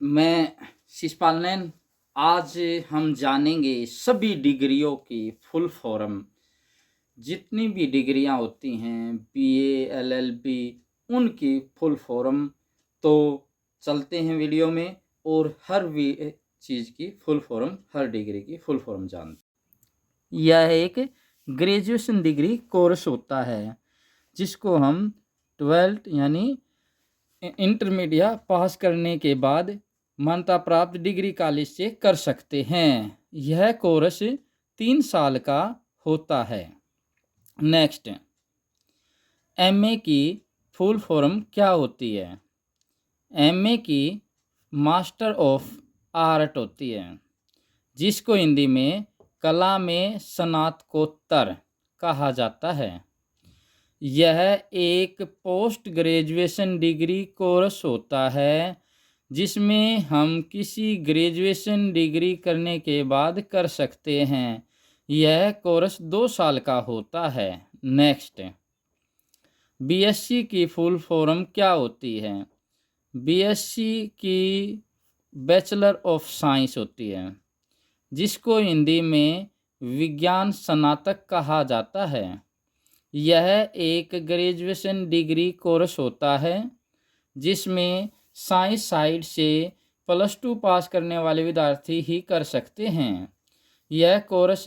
मैं शिषपाल नैन। आज हम जानेंगे सभी डिग्रियों की फुल फॉर्म। जितनी भी डिग्रियां होती हैं बीए एलएलबी, उनकी फुल फॉर्म। तो चलते हैं वीडियो में और हर चीज़ की फुल फॉर्म, हर डिग्री की फुल फॉर्म जानते हैं। यह एक ग्रेजुएशन डिग्री कोर्स होता है जिसको हम 12th यानी इंटरमीडिएट पास करने के बाद मान्यता प्राप्त डिग्री कॉलेज से कर सकते हैं। यह कोर्स 3 साल का होता है। नेक्स्ट, एमए की फुल फॉर्म क्या होती है? एमए की मास्टर ऑफ आर्ट होती है, जिसको हिंदी में कला में स्नातकोत्तर कहा जाता है। यह एक पोस्ट ग्रेजुएशन डिग्री कोर्स होता है जिसमें हम किसी ग्रेजुएशन डिग्री करने के बाद कर सकते हैं। यह कोर्स 2 साल का होता है। नेक्स्ट, बीएससी की फुल फॉर्म क्या होती है? बीएससी की बैचलर ऑफ साइंस होती है, जिसको हिंदी में विज्ञान स्नातक कहा जाता है। यह एक ग्रेजुएशन डिग्री कोर्स होता है जिसमें साइंस साइड से +2 पास करने वाले विद्यार्थी ही कर सकते हैं। यह कोर्स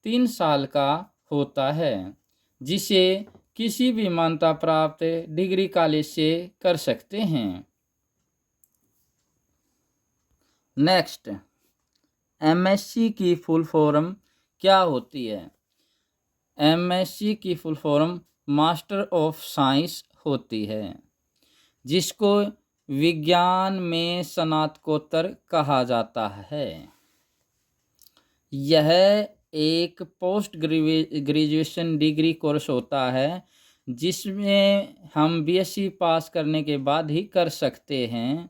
3 साल का होता है, जिसे किसी भी मान्यता प्राप्त डिग्री कॉलेज से कर सकते हैं। नेक्स्ट, एमएससी की फुल फॉर्म क्या होती है? एमएससी की full form master of science होती है, जिसको विज्ञान में स्नातकोत्तर कहा जाता है। यह एक पोस्ट ग्रेजुएशन डिग्री कोर्स होता है जिसमें हम बीएससी पास करने के बाद ही कर सकते हैं।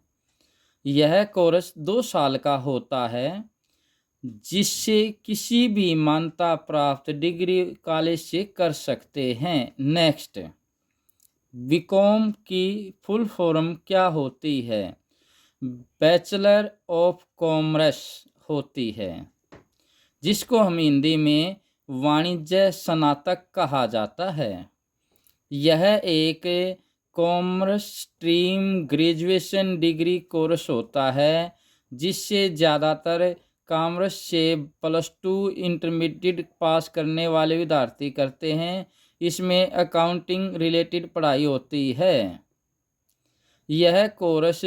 यह कोर्स 2 साल का होता है, जिससे किसी भी मान्यता प्राप्त डिग्री कॉलेज से कर सकते हैं। नेक्स्ट, बीकॉम की फुल फॉर्म क्या होती है? बैचलर ऑफ कॉमर्स होती है, जिसको हम हिंदी में वाणिज्य स्नातक कहा जाता है। यह एक commerce stream graduation degree course होता है जिससे ज़्यादातर कॉमर्स से +2 इंटरमीडिएट पास करने वाले विद्यार्थी करते हैं। इसमें अकाउंटिंग रिलेटेड पढ़ाई होती है। यह कोर्स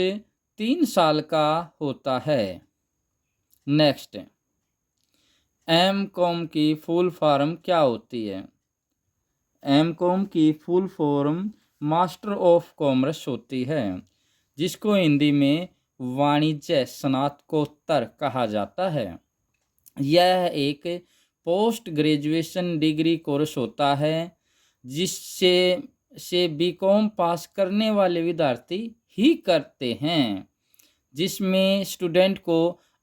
3 साल का होता है। नेक्स्ट, एमकॉम की फुल फॉर्म क्या होती है? एमकॉम की full form master of commerce होती है, जिसको हिंदी में वाणिज्य स्नातकोत्तर कहा जाता है। यह एक पोस्ट ग्रेजुएशन डिग्री कोर्स होता है जिससे बीकॉम पास करने वाले विद्यार्थी ही करते हैं, जिसमें स्टूडेंट को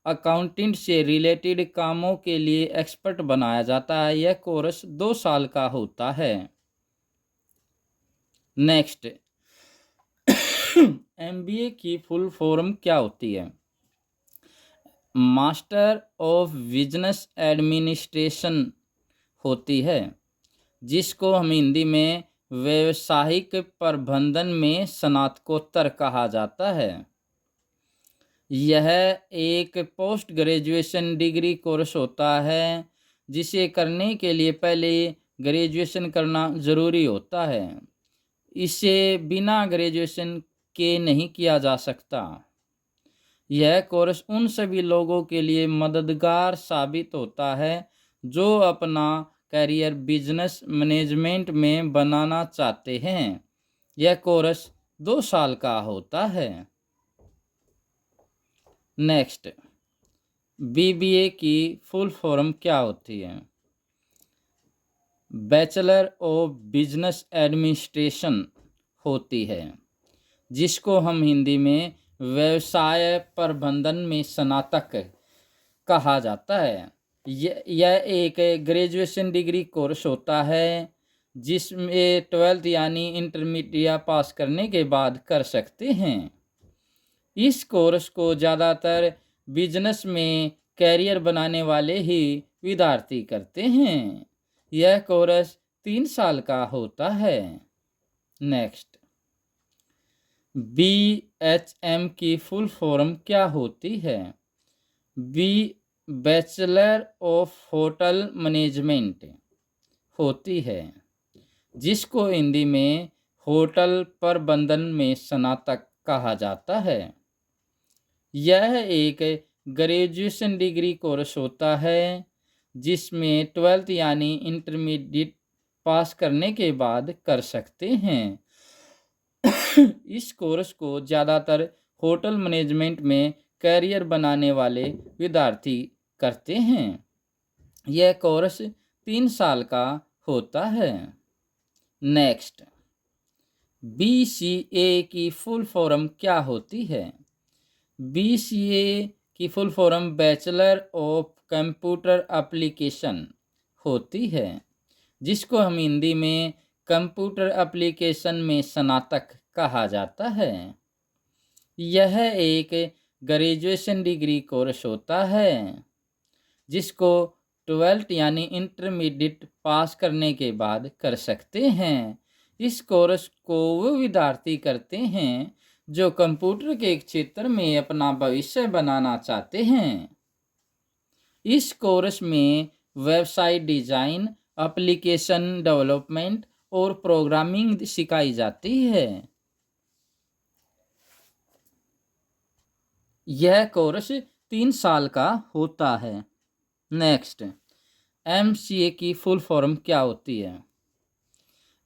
अकाउंटेंट से रिलेटेड कामों के लिए एक्सपर्ट बनाया जाता है। यह कोर्स 2 साल का होता है। नेक्स्ट, एमबीए की फुल फॉर्म क्या होती है? मास्टर ऑफ बिजनेस एडमिनिस्ट्रेशन होती है, जिसको हम हिंदी में व्यावसायिक प्रबंधन में स्नातकोत्तर कहा जाता है। यह एक पोस्ट ग्रेजुएशन डिग्री कोर्स होता है जिसे करने के लिए पहले ग्रेजुएशन करना ज़रूरी होता है। इसे बिना ग्रेजुएशन के नहीं किया जा सकता। यह कोर्स उन सभी लोगों के लिए मददगार साबित होता है जो अपना करियर बिजनेस मैनेजमेंट में बनाना चाहते हैं। यह कोर्स 2 साल का होता है। नेक्स्ट, बीबीए की फुल फॉर्म क्या होती है? बैचलर ऑफ बिजनेस एडमिनिस्ट्रेशन होती है, जिसको हम हिंदी में व्यवसाय प्रबंधन में स्नातक कहा जाता है। यह एक ग्रेजुएशन डिग्री कोर्स होता है जिसमें 12th यानी इंटरमीडिएट पास करने के बाद कर सकते हैं। इस कोर्स को ज़्यादातर बिजनेस में कैरियर बनाने वाले ही विद्यार्थी करते हैं। यह कोर्स 3 साल का होता है। नेक्स्ट, BHM की फुल फॉर्म क्या होती है? B bachelor of hotel management होती है, जिसको हिंदी में होटल प्रबंधन में स्नातक कहा जाता है। यह एक ग्रेजुएशन डिग्री कोर्स होता है जिसमें 12th यानी इंटरमीडिएट पास करने के बाद कर सकते हैं। इस कोर्स को ज़्यादातर होटल मैनेजमेंट में कैरियर बनाने वाले विद्यार्थी करते हैं। यह कोर्स 3 साल का होता है। नेक्स्ट, BCA की फुल फॉर्म क्या होती है? BCA की full form bachelor of computer application होती है, जिसको हम हिंदी में कंप्यूटर एप्लीकेशन में स्नातक कहा जाता है। यह एक ग्रेजुएशन डिग्री कोर्स होता है जिसको 12th यानी इंटरमीडिएट पास करने के बाद कर सकते हैं। इस कोर्स को वो विद्यार्थी करते हैं जो कंप्यूटर के क्षेत्र में अपना भविष्य बनाना चाहते हैं। इस कोर्स में वेबसाइट डिज़ाइन, एप्लीकेशन डेवलपमेंट और प्रोग्रामिंग सिखाई जाती है। यह कोर्स 3 साल का होता है। नेक्स्ट, MCA की फुल फॉर्म क्या होती है?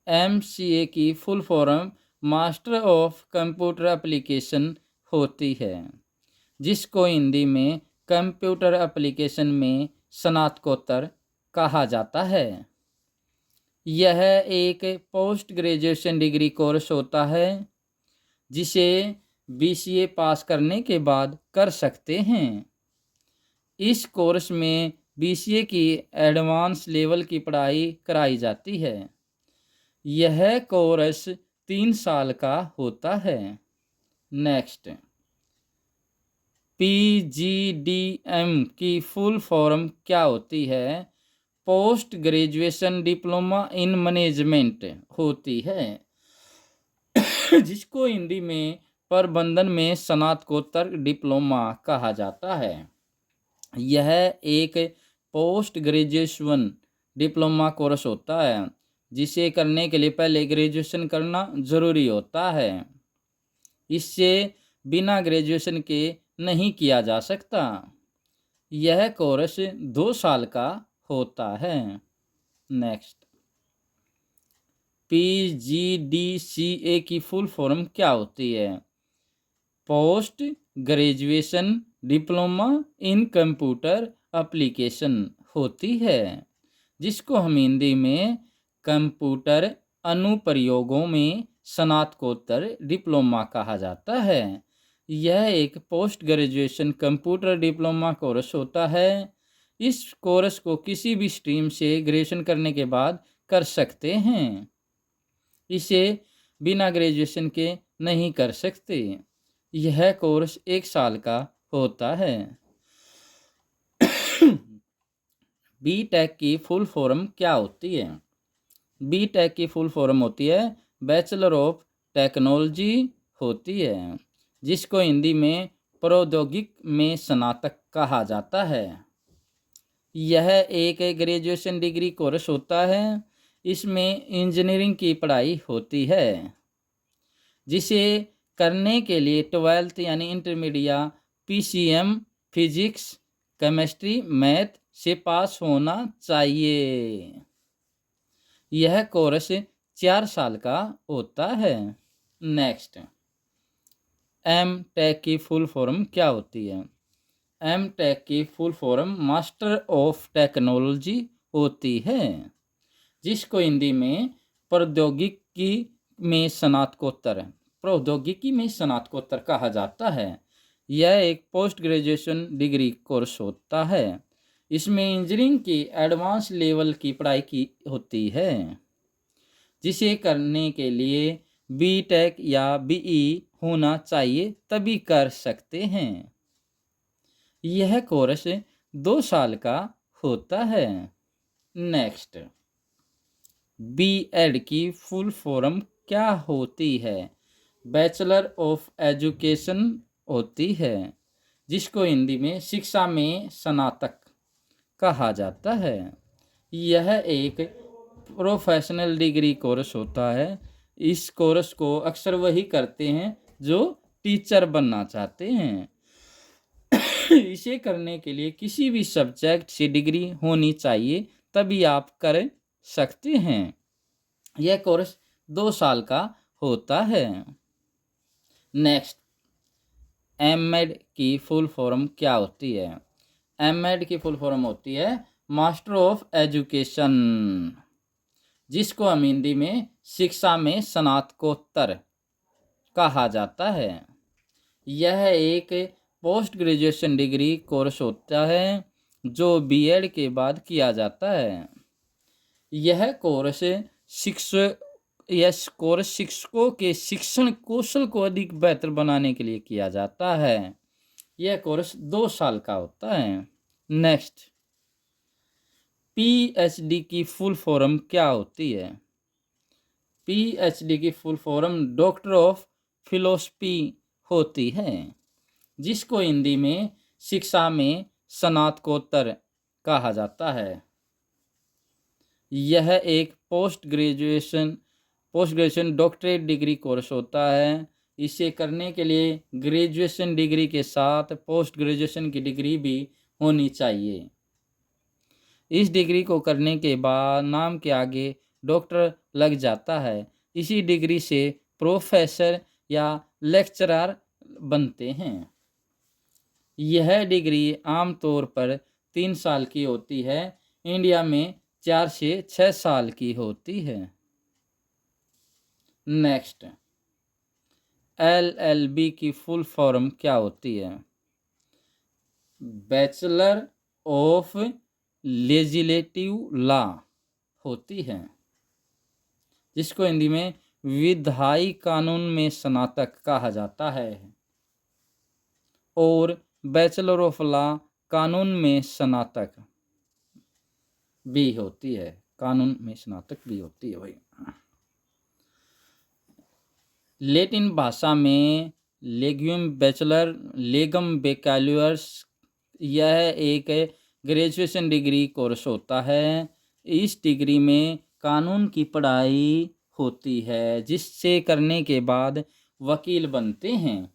MCA की full form master of computer application होती है, जिसको हिंदी में कंप्यूटर एप्लीकेशन में स्नातकोत्तर कहा जाता है। यह एक पोस्ट ग्रेजुएशन डिग्री कोर्स होता है जिसे BCA पास करने के बाद कर सकते हैं। इस कोर्स में BCA की एडवांस लेवल की पढ़ाई कराई जाती है। यह कोर्स 3 साल का होता है। नेक्स्ट, PGDM की फुल फॉर्म क्या होती है? Post graduation diploma in management होती है, जिसको हिंदी में प्रबंधन में स्नातकोत्तर डिप्लोमा कहा जाता है। यह एक पोस्ट ग्रेजुएशन डिप्लोमा कोर्स होता है जिसे करने के लिए पहले ग्रेजुएशन करना ज़रूरी होता है। इससे बिना ग्रेजुएशन के नहीं किया जा सकता। यह कोर्स 2 साल का होता है। नेक्स्ट, PGDCA की फुल फॉर्म क्या होती है? Post graduation diploma in computer application होती है, जिसको हम हिंदी में कंप्यूटर अनुप्रयोगों में स्नातकोत्तर डिप्लोमा कहा जाता है। यह एक post graduation computer diploma course होता है। इस कोर्स को किसी भी स्ट्रीम से ग्रेजुएशन करने के बाद कर सकते हैं। इसे बिना ग्रेजुएशन के नहीं कर सकते। यह कोर्स 1 साल का होता है। BTech की फुल फॉर्म क्या होती है? BTech की फुल फॉर्म होती है बैचलर ऑफ टेक्नोलॉजी होती है, जिसको हिंदी में प्रौद्योगिक में स्नातक कहा जाता है। यह एक ग्रेजुएशन डिग्री कोर्स होता है। इसमें इंजीनियरिंग की पढ़ाई होती है, जिसे करने के लिए 12th यानी intermediate PCM physics, chemistry, math से पास होना चाहिए। यह कोर्स 4 साल का होता है। नेक्स्ट, MTech की फुल फॉर्म क्या होती है? MTech की full form master of technology होती है, जिसको हिंदी में प्रौद्योगिकी में स्नातकोत्तर कहा जाता है। यह एक पोस्ट ग्रेजुएशन डिग्री कोर्स होता है। इसमें इंजीनियरिंग की एडवांस लेवल की पढ़ाई की होती है, जिसे करने के लिए BTech या BE होना चाहिए तभी कर सकते हैं। यह कोर्स 2 साल का होता है। नेक्स्ट, बीएड की फुल फॉर्म क्या होती है? बैचलर ऑफ एजुकेशन होती है, जिसको हिंदी में शिक्षा में स्नातक कहा जाता है। यह एक प्रोफेशनल डिग्री कोर्स होता है। इस कोर्स को अक्सर वही करते हैं जो टीचर बनना चाहते हैं। इसे करने के लिए किसी भी सब्जेक्ट से डिग्री होनी चाहिए तभी आप कर सकते हैं। यह कोर्स 2 साल का होता है। नेक्स्ट, एमएड की फुल फॉर्म क्या होती है? एमएड की फुल फॉर्म होती है मास्टर ऑफ एजुकेशन, जिसको हम हिंदी में शिक्षा में स्नातकोत्तर कहा जाता है। यह एक पोस्ट ग्रेजुएशन डिग्री कोर्स होता है जो बीएड के बाद किया जाता है। यह कोर्स शिक्षकों के शिक्षण कौशल को अधिक बेहतर बनाने के लिए किया जाता है। यह कोर्स 2 साल का होता है। नेक्स्ट, पीएचडी की फुल फॉर्म क्या होती है? पीएचडी की full form doctor of philosophy होती है, जिसको हिंदी में शिक्षा में स्नातकोत्तर कहा जाता है। यह एक post graduation doctorate degree course होता है। इसे करने के लिए ग्रेजुएशन डिग्री के साथ पोस्ट ग्रेजुएशन की डिग्री भी होनी चाहिए। इस डिग्री को करने के बाद नाम के आगे डॉक्टर लग जाता है। इसी डिग्री से प्रोफेसर या लेक्चरर बनते हैं। यह डिग्री आमतौर पर 3 साल की होती है। इंडिया में 4 से 6 साल की होती है। नेक्स्ट, एलएलबी की फुल फॉर्म क्या होती है? बैचलर ऑफ लेजिस्लेटिव लॉ होती है, जिसको हिंदी में विधायी कानून में स्नातक कहा जाता है। और बैचलर ऑफ लॉ कानून में स्नातक भी होती है। कानून में स्नातक भी होती है भाई। लैटिन भाषा में लेग्यूम बैचलर लेगम बेकाल्यूअर्स, यह एक ग्रेजुएशन डिग्री कोर्स होता है। इस डिग्री में कानून की पढ़ाई होती है, जिससे करने के बाद वकील बनते हैं।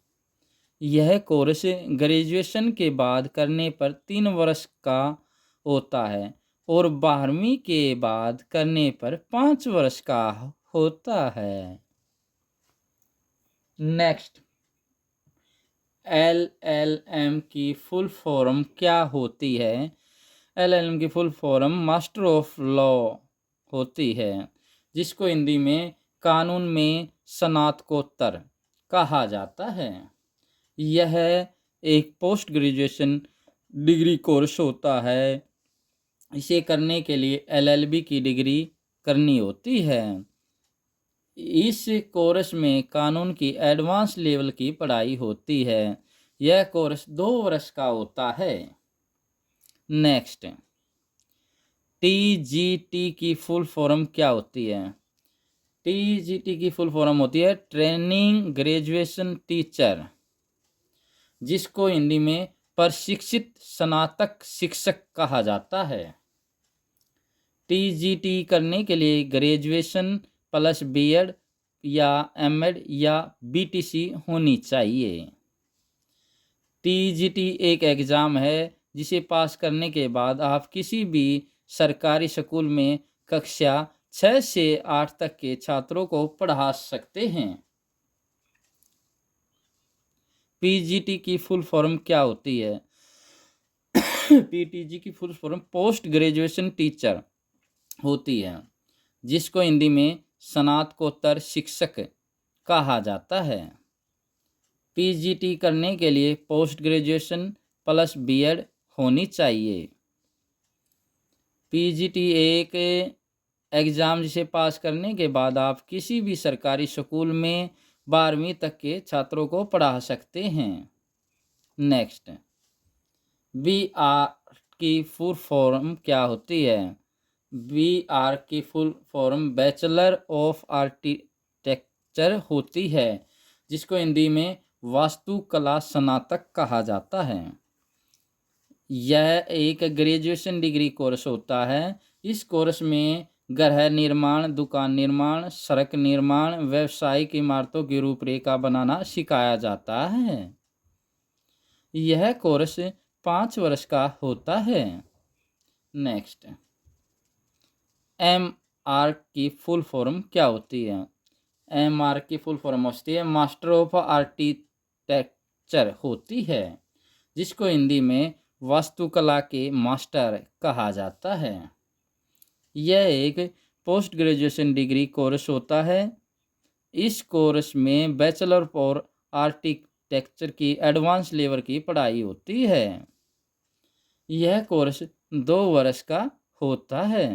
यह कोर्स ग्रेजुएशन के बाद करने पर 3 वर्ष का होता है और 12वीं के बाद करने पर 5 वर्ष का होता है। नेक्स्ट, एलएलएम की फुल फॉर्म क्या होती है? एलएलएम की full form master of law होती है, जिसको हिंदी में कानून में स्नातकोत्तर कहा जाता है। यह एक पोस्ट ग्रेजुएशन डिग्री कोर्स होता है। इसे करने के लिए एलएलबी की डिग्री करनी होती है। इस कोर्स में कानून की एडवांस लेवल की पढ़ाई होती है। यह कोर्स 2 वर्ष का होता है। नेक्स्ट, टीजीटी की फुल फॉर्म क्या होती है? टीजीटी की फुल फॉर्म होती है ट्रेनिंग ग्रेजुएशन टीचर, जिसको हिंदी में प्रशिक्षित स्नातक शिक्षक कहा जाता है। टीजीटी करने के लिए ग्रेजुएशन प्लस बीएड या एमएड या बीटीसी होनी चाहिए। टीजीटी एक एग्ज़ाम है जिसे पास करने के बाद आप किसी भी सरकारी स्कूल में कक्षा 6 से 8 तक के छात्रों को पढ़ा सकते हैं। पीजीटी की फुल फॉर्म क्या होती है? पीटीजी की full form post graduation teacher होती है, जिसको हिंदी में स्नातकोत्तर शिक्षक कहा जाता है। पीजीटी करने के लिए पोस्ट ग्रेजुएशन प्लस बीएड होनी चाहिए। पीजीटी एक एग्ज़ाम जिसे पास करने के बाद आप किसी भी सरकारी स्कूल में 12वीं तक के छात्रों को पढ़ा सकते हैं। नेक्स्ट, बी आर की फुल फॉर्म क्या होती है? बी आर की full form bachelor of architecture होती है, जिसको हिंदी में वास्तुकला स्नातक कहा जाता है। यह एक ग्रेजुएशन डिग्री कोर्स होता है। इस कोर्स में गृह निर्माण, दुकान निर्माण, सड़क निर्माण, व्यावसायिक इमारतों की रूपरेखा बनाना सिखाया जाता है। यह कोर्स 5 वर्ष का होता है। नेक्स्ट, एम आर की फुल फॉर्म क्या होती है? एम आर की फुल फॉर्म होती है मास्टर ऑफ आर्किटेक्चर होती है, जिसको हिंदी में वास्तुकला के मास्टर कहा जाता है। यह एक पोस्ट ग्रेजुएशन डिग्री कोर्स होता है। इस कोर्स में बैचलर ऑफ आर्किटेक्चर की एडवांस लेवल की पढ़ाई होती है। यह कोर्स 2 वर्ष का होता है।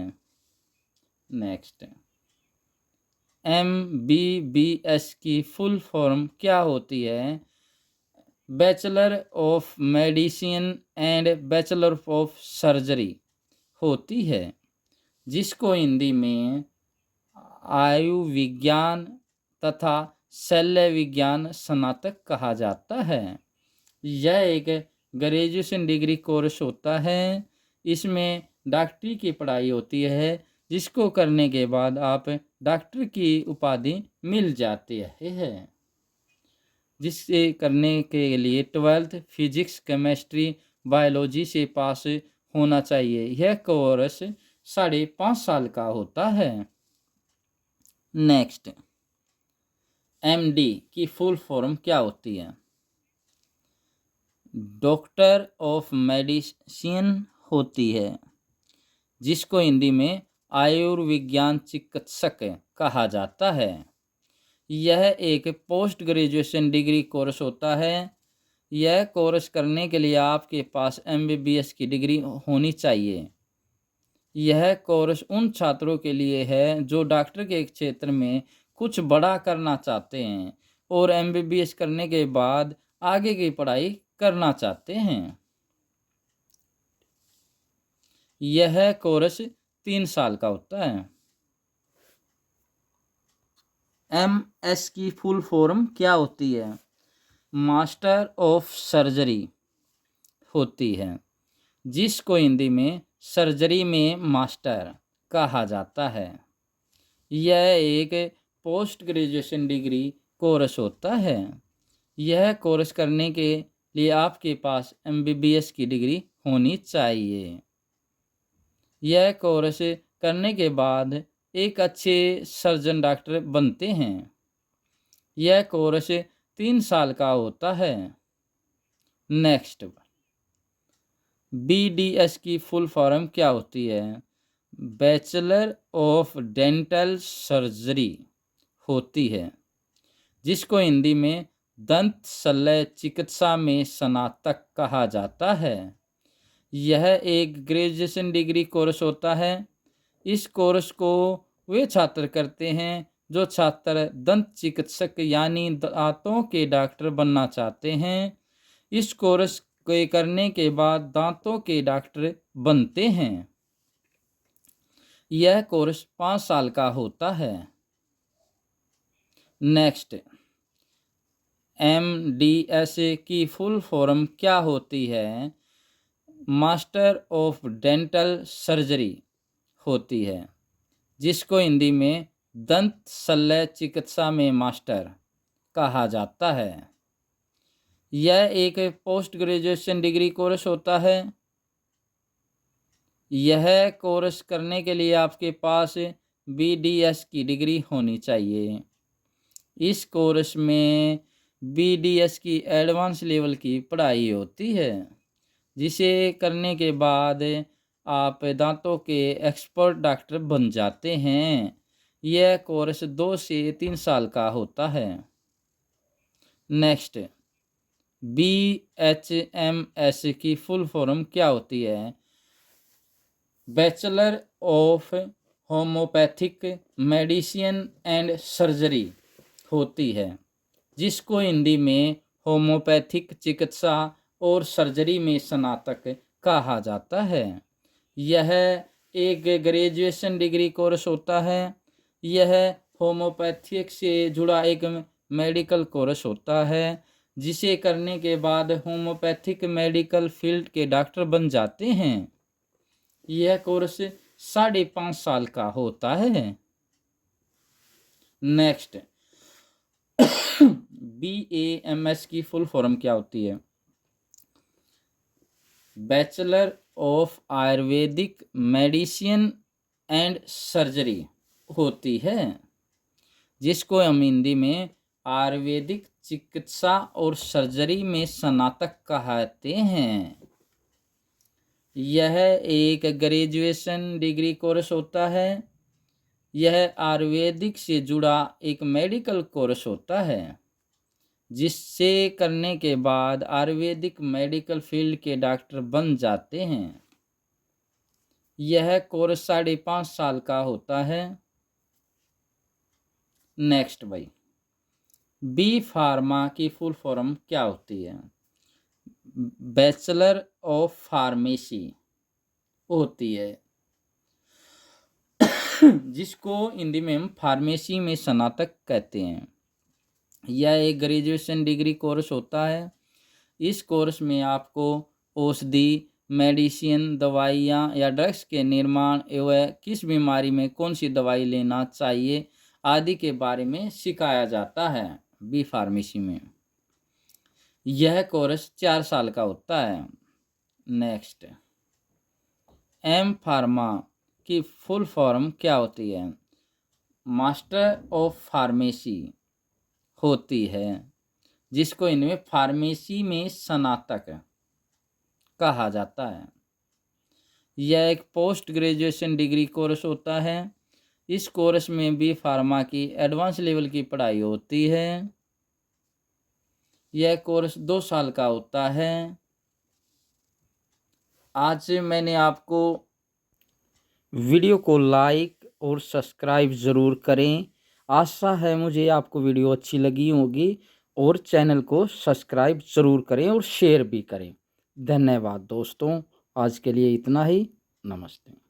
नेक्स्ट, MBBS की फुल फॉर्म क्या होती है? Bachelor of medicine and bachelor of surgery होती है, जिसको हिंदी में आयु विज्ञान तथा शल्य विज्ञान स्नातक कहा जाता है। यह एक ग्रेजुएशन डिग्री कोर्स होता है। इसमें डॉक्टरी की पढ़ाई होती है, जिसको करने के बाद आप डॉक्टर की उपाधि मिल जाती है। जिससे करने के लिए 12th फिजिक्स, केमिस्ट्री, बायोलॉजी से पास होना चाहिए। यह कोर्स 5.5 साल का होता है। नेक्स्ट, MD की फुल फॉर्म क्या होती है? डॉक्टर ऑफ मेडिसिन होती है, जिसको हिंदी में आयुर्विज्ञान चिकित्सक कहा जाता है। यह एक पोस्ट ग्रेजुएशन डिग्री कोर्स होता है। यह कोर्स करने के लिए आपके पास MBBS की डिग्री होनी चाहिए। यह कोर्स उन छात्रों के लिए है जो डॉक्टर के क्षेत्र में कुछ बड़ा करना चाहते हैं और MBBS करने के बाद आगे की पढ़ाई करना चाहते हैं। यह कोर्स 3 साल का होता है। MS की फुल फॉर्म क्या होती है? मास्टर ऑफ सर्जरी होती है, जिसको हिंदी में सर्जरी में मास्टर कहा जाता है। यह एक पोस्ट ग्रेजुएशन डिग्री कोर्स होता है। यह कोर्स करने के लिए आपके पास MBBS की डिग्री होनी चाहिए। यह कोर्स करने के बाद एक अच्छे सर्जन डॉक्टर बनते हैं। यह कोर्स 3 साल का होता है। नेक्स्ट, BDS की फुल फॉर्म क्या होती है? बैचलर ऑफ डेंटल सर्जरी होती है, जिसको हिंदी में दंत शल्य चिकित्सा में स्नातक कहा जाता है। यह एक ग्रेजुएशन डिग्री कोर्स होता है। इस कोर्स को वे छात्र करते हैं जो छात्र दंत चिकित्सक यानी दांतों के डॉक्टर बनना चाहते हैं। इस कोर्स को करने के बाद दांतों के डॉक्टर बनते हैं। यह कोर्स 5 साल का होता है। नेक्स्ट, MDS की फुल फॉर्म क्या होती है? मास्टर ऑफ डेंटल सर्जरी होती है, जिसको हिंदी में दंत शल्य चिकित्सा में मास्टर कहा जाता है। यह एक पोस्ट ग्रेजुएशन डिग्री कोर्स होता है। यह कोर्स करने के लिए आपके पास BDS की डिग्री होनी चाहिए। इस कोर्स में BDS की एडवांस लेवल की पढ़ाई होती है, जिसे करने के बाद आप दांतों के एक्सपर्ट डॉक्टर बन जाते हैं। यह कोर्स 2 से 3 साल का होता है। नेक्स्ट, BHMS की फुल फॉर्म क्या होती है? Bachelor of homeopathic medicine and surgery होती है, जिसको हिंदी में होम्योपैथिक चिकित्सा और सर्जरी में स्नातक कहा जाता है। यह एक ग्रेजुएशन डिग्री कोर्स होता है। यह होम्योपैथिक से जुड़ा एक मेडिकल कोर्स होता है, जिसे करने के बाद होम्योपैथिक मेडिकल फील्ड के डॉक्टर बन जाते हैं। यह कोर्स 5.5 साल का होता है। नेक्स्ट, BAMS की फुल फॉर्म क्या होती है? Bachelor of Ayurvedic medicine and surgery होती है, जिसको हम हिंदी में आयुर्वेदिक चिकित्सा और सर्जरी में स्नातक कहते हैं। यह एक ग्रेजुएशन डिग्री कोर्स होता है। यह आयुर्वेदिक से जुड़ा एक मेडिकल कोर्स होता है, जिससे करने के बाद आयुर्वेदिक मेडिकल फील्ड के डॉक्टर बन जाते हैं। यह कोर्स 5.5 साल का होता है। नेक्स्ट भाई, बी फार्मा की फुल फॉर्म क्या होती है? बैचलर ऑफ फार्मेसी होती है, जिसको हिंदी में हम फार्मेसी में स्नातक कहते हैं। यह एक ग्रेजुएशन डिग्री कोर्स होता है। इस कोर्स में आपको औषधि, मेडिसिन, दवाइयाँ या ड्रग्स के निर्माण एवं किस बीमारी में कौन सी दवाई लेना चाहिए आदि के बारे में सिखाया जाता है बी फार्मेसी में। यह कोर्स 4 साल का होता है। नेक्स्ट, एम फार्मा की फुल फॉर्म क्या होती है? मास्टर ऑफ फार्मेसी होती है, जिसको इनमें फार्मेसी में स्नातक कहा जाता है। यह एक पोस्ट ग्रेजुएशन डिग्री कोर्स होता है। इस कोर्स में भी फार्मा की एडवांस लेवल की पढ़ाई होती है। यह कोर्स 2 साल का होता है। आज मैंने आपको वीडियो को लाइक और सब्सक्राइब ज़रूर करें। आशा है मुझे आपको वीडियो अच्छी लगी होगी, और चैनल को सब्सक्राइब ज़रूर करें और शेयर भी करें। धन्यवाद दोस्तों, आज के लिए इतना ही। नमस्ते।